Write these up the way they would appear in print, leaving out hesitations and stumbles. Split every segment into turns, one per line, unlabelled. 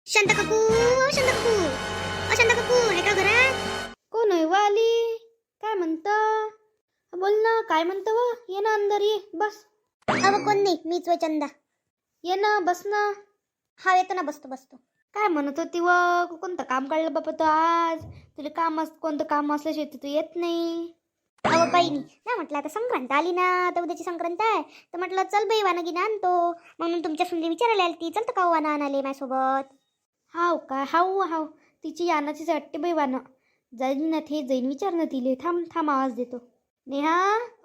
शांता काकू, शांता काकू, शांता काकू आहे का घरात?
कोण आहे वाली? काय म्हणतं? बोल ना, काय म्हणतं व? ये ना अंदर, ये बस.
अव कोण नाही, मीच वय चंदा.
ये ना, बस ना.
हा येतो ना, बसतो बसतो.
काय म्हणत होती व? कोणतं काम काढलं बाबा तू आज? तुला कोणतं काम असल्याशिवाय तू येत नाही.
अव काही नाही म्हटलं, आता संक्रांत आली ना, तर उद्याची संक्रांत आहे, तर म्हटलं चल बाई वाना गिना आणतो. म्हणून तुमच्या सुंदी विचारायला आली ती, चलतं का वाना आणाले माझ्यासोबत?
हाव काय? हाव तिची यानाचीच वाटते बाई वानं. जाईन ना, ते जाईन विचार ना तिले. थांब थांब, आवाज देतो. नेहा,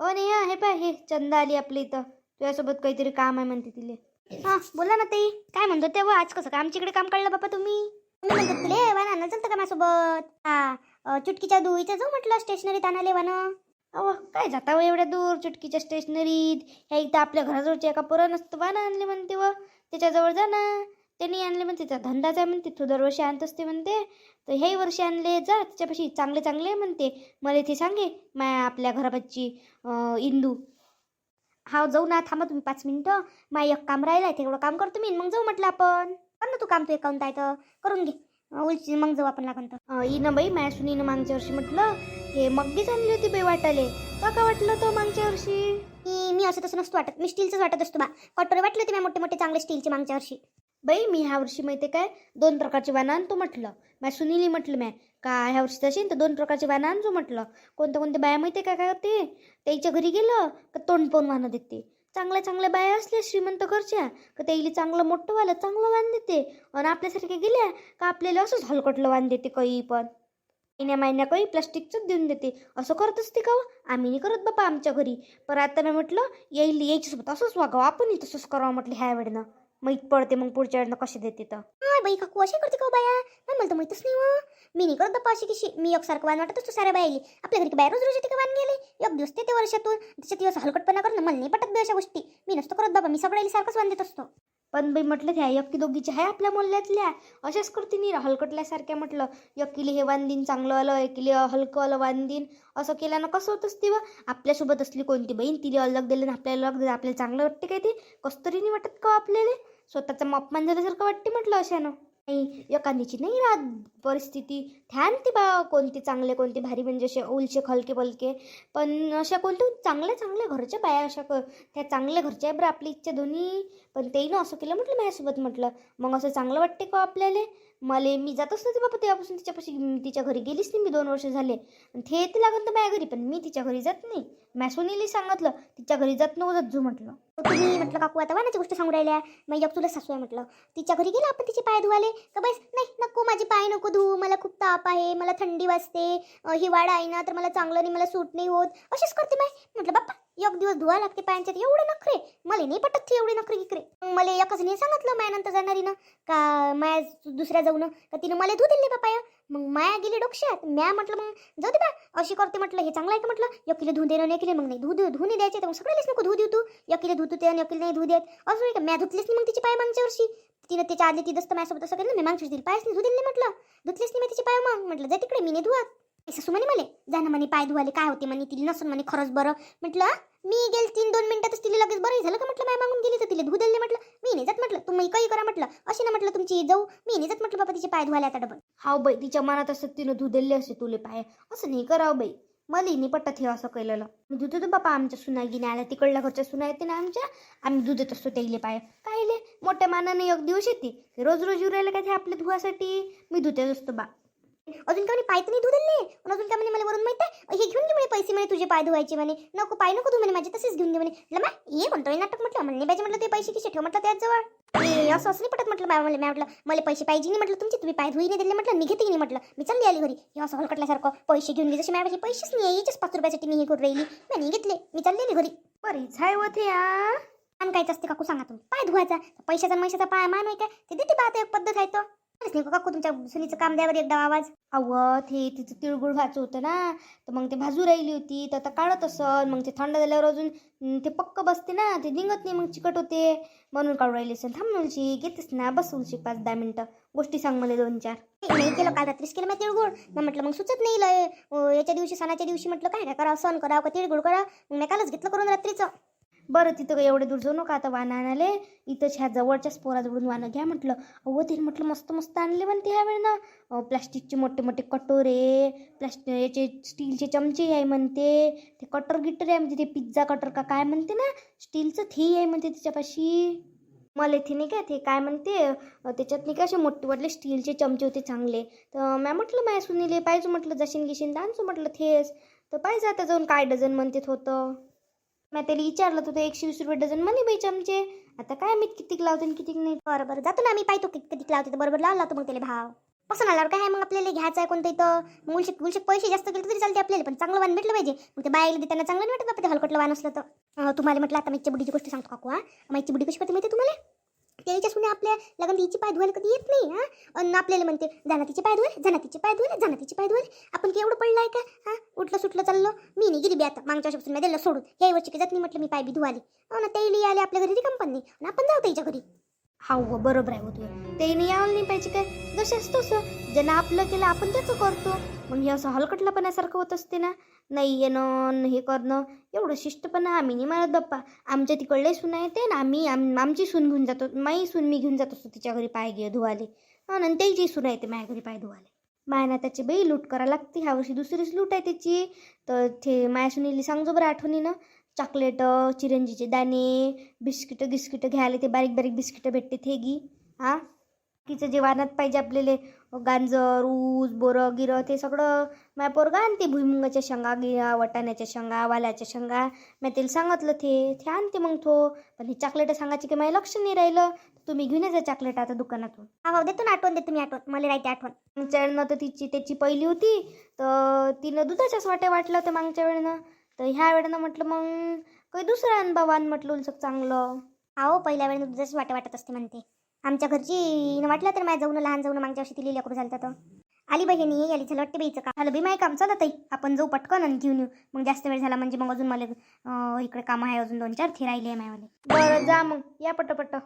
ओ नेहा, हे पाय, हे चंदा आली आपल्या इथं. तुझ्यासोबत काहीतरी काम आहे म्हणते तिले.
हा बोला ना ताई, काय म्हणतो तेव्हा? आज कसं का आमच्याकडे काम काढलं बाबा तुम्ही? मी म्हणतो तुले वाना आणायला चलतं का माझ्यासोबत? चुटकीच्या दुईचं जाऊ म्हटलं स्टेशनरीत आणाले वाना.
अहो काय जाता व एवढ्या दूर चुटकीच्या स्टेशनरीत? ह्या इथं आपल्या घराजवळच्या एका पोरानं नसतं वाना आणले म्हणते व. त्याच्याजवळ जा ना. त्यांनी आणले म्हणते, त्याचा धंदाच आहे म्हणते, तो दरवर्षी आणत असते म्हणते. तर ह्याही वर्षी आणले, जा त्याच्यापाशी चांगले चांगले म्हणते. मला ते सांगे आपल्या घरापाची इंदू.
हा जाऊ ना, थांबा तुम्ही 5 मिनिटं. माझं एक काम राहिलं आहे, तेवढं काम करतो मी, मग जाऊ म्हटलं आपण. कर ना तू काम, तू अकाउंट आहे तर करून घे. उलची मग जाऊ आपण लागून तर.
इनं बाई माझ्या सुनीनं मागच्या वर्षी म्हटलं हे मग्गीच आणली होती बाई वाटाले. का वाटलं तो मागच्या वर्षी?
मी असं तसं नसतो वाटत, मी स्टीलचंच वाटत असतो बा. कटोरे वाटले होते मी मोठे मोठे चांगले स्टीलचे मागच्या वर्षी.
बाई मी ह्या वर्षी माहिती काय 2 प्रकारचे वाणं आणतो म्हटलं. माझ्या सुनीली म्हटलं मॅ का ह्या वर्षी तशी तर 2 प्रकारचे वाणं आणतो म्हटलं. कोणत्या बाया माहिती काय होते? त्याच्या घरी गेलं का तोंड पाहून वाणं देते. चांगल्या बाया असल्या श्रीमंत घरच्या का त्याला चांगलं मोठं वालं चांगलं वाण देते. आणि आपल्यासारख्या गेल्या का आपल्याला असंच हलकटलं वाण देते. काही पण महिन्या काही प्लास्टिकचंच देऊन देते. असं करत असते का? आम्ही नाही करत बापा आमच्या घरी. पण आता मी म्हटलं यायच्यासोबत असंच वागावं, आपणही तसंच करावं म्हटलं. ह्या वेळेनं माहीत पडते मग पुढच्या वेळेनं कसे देते तर.
बाई काकू अशी करते का बाया? नाही मला तर माहीतच नाही व. मी नाही करत बाप्पा अशी कशी. मी एकसारखं वाण वाटत असतो साऱ्या बायाली. आपल्या घरी बाहेर रोज येते का वाण गेले? एक दिवस ते वर्षातून त्याच्या दिवस हलकटपणा करणं मला नाही पटत बी अशा गोष्टी. मी नसतो करत बाबा, मी सगळ्याला सारखंच वाण देत असतो.
पण बाई म्हटलं त्या एकटी दोघीच्या आहे आपल्या मोहल्ल्यातल्या, अशाच करते नाही हलकटल्यासारख्या. म्हटलं एकीले हे वांदीन चांगलं आलं, एकीले हलकं आलं वांदीन. असं केल्यानं कसं होत असते व? आपल्यासोबत असली कोणती बहीण तिने अलग दिलं ना आपल्याला अलग दिलं, आपल्याला चांगलं वाटते काय ते? कस्तरी नाही वाटत का आपल्याला? स्वतःचा अपमान झाल्यासारखं वाटते म्हटलं अशानं. नाही एखादीची नाही राहत परिस्थिती. ध्यान ती बा कोणती चांगले कोणती भारी, म्हणजे असे उलचे हलके पलके. पण अशा कोणत्या चांगल्या घरच्या बाया अशा त्या चांगल्या घरच्या आहे बरं आपली इच्छा दोन्ही. पण तेही ना असं केलं म्हटलं माझ्यासोबत. म्हटलं मग असं चांगलं वाटते का आपल्याला? मी जातच नव्हते बाबा तेव्हापासून तिच्यापाशी. तिच्या घरी गेलीच नाही मी 2 वर्ष झाले. ते येते लागून तर माझ्या घरी, पण मी तिच्या घरी जात नाही. सुनीली सांगितलं तिच्या घरी जात नव्हतं जो म्हटलं.
तुम्ही म्हटलं काकू आता वानाची गोष्ट सांगू राहिल्या. मग एक तुला सासू आहे म्हटलं, तिच्या घरी गेला आपण तिचे पाय धुवाले का बस नाही नको माझे पाय नको धुवू, मला खूप ताप आहे, मला थंडी वाजते, हिवाळा आहे ना तर मला चांगलं नाही, मला सूट नाही होत, अशीच करते माय. म्हटलं बाप्पा एक दिवस धुवा लागते पायांच्यात, एवढे नखरे मला नाही पटत ते, एवढे नखरे इकडे. मला एकच नाही सांगितलं माया नंतर जाणारी ना का माया दुसऱ्या जाऊन का तिनं मला धुऊ दिले बापाया. मग माया गेली डोक्यात. म्या म्हटलं मग जाऊ दे बा अशी करते म्हटलं, हे चांगलं आहे का म्हटलं. एकीला धुऊ देणं, एकीला मग नाही धुणे द्यायचे, तर मग सगळ्यालाच नको धुऊ देऊ तू. एकीला धुतू ते आणि एकीला नाही धुऊ देत असं का? म्या धुतलीच नाही मग तिची पाय मागच्या वर्षी. तिनं त्याच्या आधी ती दस्त माझ्यासोबत असं केलं, मी मागच्या वर्षी पायच नाही धुऊ दिले म्हटलं. धुतलीच नाही मी तिची पाय. मग म्हटलं जा तिकडे, मी नाही धुवत. सासू म्हणे मला जा ना म्हणे पाय धुवाले, काय होते म्हणे तिला नसून म्हणे. खरंच बरं म्हटलं, मी गेल 3-2 मिनिटातच तिला लगेच बरं झालं का म्हटलं. माय मागून गेली तर तिला धुऊ दिले म्हटलं. मी नाही जात म्हटलं, तुम्ही काही करा म्हटलं, अशी ना म्हटलं तुमची जाऊ. मी नाही जात म्हटलं बाबा तिचे पाय धुवाले आता डबल.
हाव बाई तिच्या मनात असं तिनं धुऊ दिले असे तुले पाय. असं नाही करावं बाई, मला नाही पटत हे असं केलेलं. मी धुतो बापा आमच्या सुनागिने आल्या, तिकडल्या घरच्या सुना येते ना आमच्या, आम्ही धुतत असतो त्याईले पाय. कायले मोठ्या मानाने एक दिवस येते, रोज येऊ राहिले काय ते आपल्या धुवासाठी. मी धुतेच असतो बा.
अजून का म्हणे पाय तर नाही धुऊ दिले. पण अजून काय म्हणे मला वरून माहिती आहे, हे घेऊन घे म्हणे पैसे म्हणे तुझे पाय धुवायचे म्हणे. नको पाय नको धुऊ म्हणे माझे, तसेच घेऊन घे म्हणे. लमा हे कोणतं नाटक म्हटलं. म्हणले पाहिजे म्हटलं ते पैसे किसे ठेव म्हटलं त्याचजवळ. हे असं नाही पटत म्हटलं. मला म्हटलं मला पैसे पाहिजे नाही म्हटलं तुमचे, तुम्ही पाय धुई नाही दिले म्हटलं, निघते नाही म्हटलं. मी चालली आली घरी. हे असं हलकटल्यासारखं पैसे घेऊन घे, जसे माझ्यापाशी पैसेच नाही, याच्याच 5 रुपयासाठी मी हे करून राहिली. मी नाही घेतले, मी चालली आली घरी.
बरीच आहे होते या
कायच असते काकू सांगा तुम्ही. पाय धुवायचा पैशाचा मैशाचा पाय मान आहे काय? ते देते पाहता एक पद्धत आहे तर. नाही काकू तुमच्या सुनीचं काम द्यावर एकदा आवाज.
अव ते तिचं तिळगुळ भाजू होतं ना, तर मग ते भाजू राहिली होती तर आता काढत असल. मग ते थंड झाल्यावर अजून ते पक्क बसते ना, ते निघत नाही मग चिकट होते, म्हणून काढू राहिली असेल. थांबूनशी घेतेस ना, बसूनशी 5-10 मिनिटं. गोष्टी सांग मला 2-4.
नाही केलं, काल रात्रीच केलं मी तिळगुळ. मग म्हटलं मग सुचत नाही याच्या दिवशी सणाच्या दिवशी म्हटलं काय काय करा, सण करा का तिळगुळ करा. मग मी कालच घेतलं करून रात्रीचं.
बरं तिथं काही एवढे दूर जाऊ नका आता वाण आणाले, इथंच ह्या जवळच्याच पोराजवळून वाणं घ्या म्हटलं. अहो ते म्हटलं मस्त मस्त आणले म्हणते ह्या वेळेनं. प्लास्टिकचे मोठे मोठे कटोरे, याचे स्टीलचे चमचे आहे म्हणते, ते कटर गिटर आहे म्हणते, ते पिझ्झा कटर का काय म्हणते ना स्टीलचं ते आहे म्हणते त्याच्यापाशी. मला इथे नाही काय ते काय म्हणते त्याच्यात नाही का असे मोठे वाटले स्टीलचे चमचे होते चांगले. तर मी म्हटलं माझ्या सुनीले पाहिजे म्हटलं, जशीन गिशीन दानचो म्हटलं थेस. तर पाहिजे आता जाऊन काय डझन म्हणते होतं. मी त्याला विचारलं तर 120 रुपये डझन म्हणे बाई चमचे. आता काय मी कितीक लावते आणि कितीक नाही.
बरं जातो ना आम्ही, पाहतो किती लावते तर बरोबर लावला तो मग त्याला भाव. पसंत आल्यावर काय आहे मग आपल्याला घ्यायचं आहे कोणतं इथं. गुलशेक पैसे जास्त केले तरी चालते आपल्याला, पण चांगलं वाण भेटलं पाहिजे. मग ते बायला देताना चांगलं नाही वाटत बाबा ते हलकटलं वाण असलं तर. तुम्हाला म्हटलं आता माईच्या बुडीची गोष्ट सांगतो काकू. माईची बुडी कशी करते माहिती तुम्हाला. त्याच्या सुने आपल्या लग्न तिची पाय धुवायला कधी येत नाही. अन्न आपल्याला म्हणते जाना तिचे पाय धुवायला, जाना तिचे पाय धुवायला, जाना तिचे पाय धुवायला. आपण की एवढं पडलं आहे का. उठलं सुटलं चाललं. मी नाही गेली बी आता मागच्या वर्षापासून मी दिलं सोडून. याही वर्षी जात नाही म्हटलं मी पाय बी धुवाली. ना त्याला आले आपल्या घरी कंपनी आणि आपण जाऊ त्याच्या घरी.
हा बरोबर आहे होतो. ते नाही यावं नाही पाहिजे काय, जसंच तसं ज्यानं आपलं केलं आपण त्याचं करतो. मग हे असं हलकटल्यापणासारखं होत असते ना. नाही येणं हे करणं एवढं शिष्टपणा आम्ही नाही मानत बाप्पा. आमच्या तिकडले सून आहे ते ना, आमची सून घेऊन जातो, माई सून मी घेऊन जात असतो तिच्या घरी पाय घे धुवाले. आणि त्याची सून आहे ते माझ्या घरी पाय धुवाले. मायना त्याची बाई लूट करा लागते. ह्या वर्षी दुसरीच लूट आहे त्याची. तर ते माया सुनीली सांगजो बरं आठवणीनं. चॉकलेट, चिरंजीचे दाणे, बिस्किटं घ्यायला ते बारीक बारीक बिस्किटं भेटते ते घी. तिचं जे वानात पाहिजे आपल्याला गांजर, ऊस, बोरं गिरं ते सगळं माझ्या पोरगा आणते. भुईमुगाच्या शेंगा गिरा, वटाण्याच्या शेंगा, वाल्याच्या शेंगा मी त्याला सांगितलं ते आणते मग तो. पण हे चॉकलेट सांगायची की माझं लक्ष नाही राहिलं. तुम्ही घेऊन यायचं चॉकलेट आता दुकानातून.
हो देतो ना, आठवण देतो मी, आठवण मला राहते आठवण.
मागच्या वेळेनं तर त्याची पहिली होती तर तिनं दुधाच्याच वाटलं होतं मागच्या वेळेनं. तर ह्या वेळेनं म्हटलं मग काही दुसरं आण बाबा आण म्हटलं उलसक चांगलं.
पहिल्या वेळेनं दुधाच वाटत असते म्हणते. आमच्या घरची वाटलं तर माझ्या जाऊन लहान जाऊन मागच्या वर्षी तिला लेकरू झालं तर आली बहिणी आली. झालं वाटते बाईचं काम झालं बी माय काम. चला ताई आपण जाऊ पटकन आणि घेऊन येऊ. मग जास्त वेळ झाला म्हणजे मग अजून मला इकडे काम आहे अजून 2-4 राहिले आहे मायवाले.
बरं जा मग या पटपट.